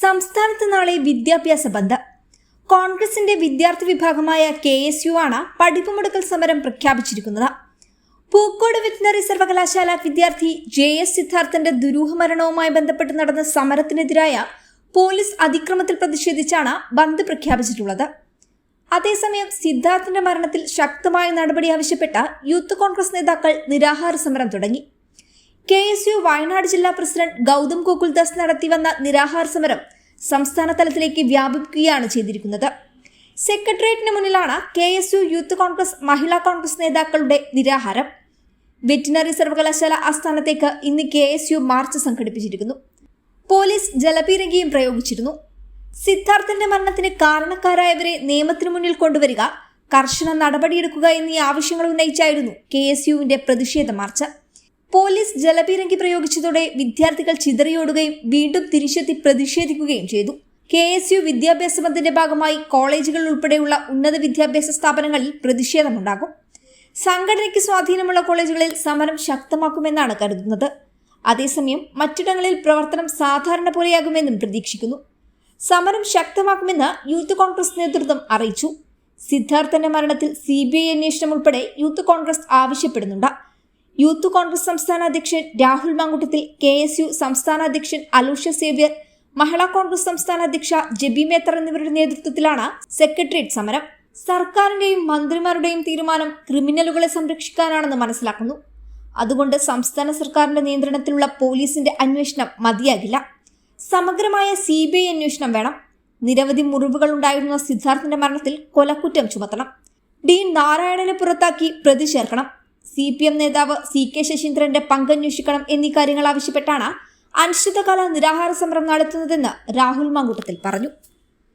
സംസ്ഥാനത്ത് നാളെ വിദ്യാഭ്യാസ ബന്ദ്. കോൺഗ്രസിന്റെ വിദ്യാർത്ഥി വിഭാഗമായ KSU ആണ് പഠിപ്പ് മുടക്കൽ സമരം പ്രഖ്യാപിച്ചിരിക്കുന്നത്. പൂക്കോട് വെറ്റിനറി സർവകലാശാല വിദ്യാർത്ഥി JS സിദ്ധാർത്ഥന്റെ ദുരൂഹമരണവുമായി ബന്ധപ്പെട്ട് നടന്ന സമരത്തിനെതിരായ പോലീസ് അതിക്രമത്തിൽ പ്രതിഷേധിച്ചാണ് ബന്ദ് പ്രഖ്യാപിച്ചിട്ടുള്ളത്. അതേസമയം സിദ്ധാർത്ഥന്റെ മരണത്തിൽ ശക്തമായ നടപടി ആവശ്യപ്പെട്ട യൂത്ത് കോൺഗ്രസ് നേതാക്കൾ നിരാഹാര സമരം തുടങ്ങി. KSU വയനാട് ജില്ലാ പ്രസിഡന്റ് ഗൗതം ഗോകുൽദാസ് നടത്തിവന്ന നിരാഹാര സമരം സംസ്ഥാന തലത്തിലേക്ക് വ്യാപിപ്പിക്കുകയാണ് ചെയ്തിരിക്കുന്നത്. സെക്രട്ടേറിയറ്റിന് മുന്നിലാണ് KSU യൂത്ത് കോൺഗ്രസ് മഹിളാ കോൺഗ്രസ് നേതാക്കളുടെ നിരാഹാരം. വെറ്റിനറി സർവകലാശാല ആസ്ഥാനത്തേക്ക് ഇന്ന് KSU മാർച്ച് സംഘടിപ്പിച്ചിരിക്കുന്നു. പോലീസ് ജലപീരങ്കിയും പ്രയോഗിച്ചിരുന്നു. സിദ്ധാർത്ഥന്റെ മരണത്തിന് കാരണക്കാരായവരെ നിയമത്തിനു മുന്നിൽ കൊണ്ടുവരിക, കർശന നടപടിയെടുക്കുക എന്നീ ആവശ്യങ്ങൾ ഉന്നയിച്ചായിരുന്നു KSUവിന്റെ പ്രതിഷേധ മാർച്ച്. പോലീസ് ജലപീരങ്കി പ്രയോഗിച്ചതോടെ വിദ്യാർത്ഥികൾ ചിതറിയോടുകയും വീണ്ടും തിരിച്ചെത്തി പ്രതിഷേധിക്കുകയും ചെയ്തു. KSU വിദ്യാഭ്യാസ ബന്ദിന്റെ ഭാഗമായി കോളേജുകൾ ഉൾപ്പെടെയുള്ള ഉന്നത വിദ്യാഭ്യാസ സ്ഥാപനങ്ങളിൽ പ്രതിഷേധമുണ്ടാകും. സംഘടനയ്ക്ക് സ്വാധീനമുള്ള കോളേജുകളിൽ സമരം ശക്തമാക്കുമെന്നാണ് കരുതുന്നത്. അതേസമയം മറ്റിടങ്ങളിൽ പ്രവർത്തനം സാധാരണ പോലെയാകുമെന്നും പ്രതീക്ഷിക്കുന്നു. സമരം ശക്തമാക്കുമെന്ന് യൂത്ത് കോൺഗ്രസ് നേതൃത്വം അറിയിച്ചു. സിദ്ധാർത്ഥന്റെ മരണത്തിൽ CBI അന്വേഷണം ഉൾപ്പെടെ യൂത്ത് കോൺഗ്രസ് ആവശ്യപ്പെടുന്നുണ്ട്. യൂത്ത് കോൺഗ്രസ് സംസ്ഥാന അധ്യക്ഷൻ രാഹുൽ മാങ്കുട്ടത്തിൽ, KSU സംസ്ഥാന അധ്യക്ഷൻ അലൂഷ്യ സേവ്യർ, മഹിളാ കോൺഗ്രസ് സംസ്ഥാന അധ്യക്ഷ ജെബി മേത്തർ എന്നിവരുടെ നേതൃത്വത്തിലാണ് സെക്രട്ടേറിയറ്റ് സമരം. സർക്കാരിന്റെയും മന്ത്രിമാരുടെയും തീരുമാനം ക്രിമിനലുകളെ സംരക്ഷിക്കാനാണെന്ന് മനസ്സിലാക്കുന്നു. അതുകൊണ്ട് സംസ്ഥാന സർക്കാരിന്റെ നിയന്ത്രണത്തിലുള്ള പോലീസിന്റെ അന്വേഷണം മതിയാകില്ല. സമഗ്രമായ CBI അന്വേഷണം വേണം. നിരവധി മുറിവുകൾ ഉണ്ടായിരുന്ന സിദ്ധാർത്ഥന്റെ മരണത്തിൽ കൊലക്കുറ്റം ചുമത്തണം. ഡീൻ നാരായണനെ പുറത്താക്കി പ്രതി ചേർക്കണം. CPM നേതാവ് CK ശശീന്ദ്രന്റെ പങ്കന്വേഷിക്കണം എന്നീ കാര്യങ്ങൾ ആവശ്യപ്പെട്ടാണ് അനിശ്ചിതകാല നിരാഹാര സമരം നടത്തുന്നതെന്ന് രാഹുൽ മാങ്കൂട്ടത്തിൽ പറഞ്ഞു.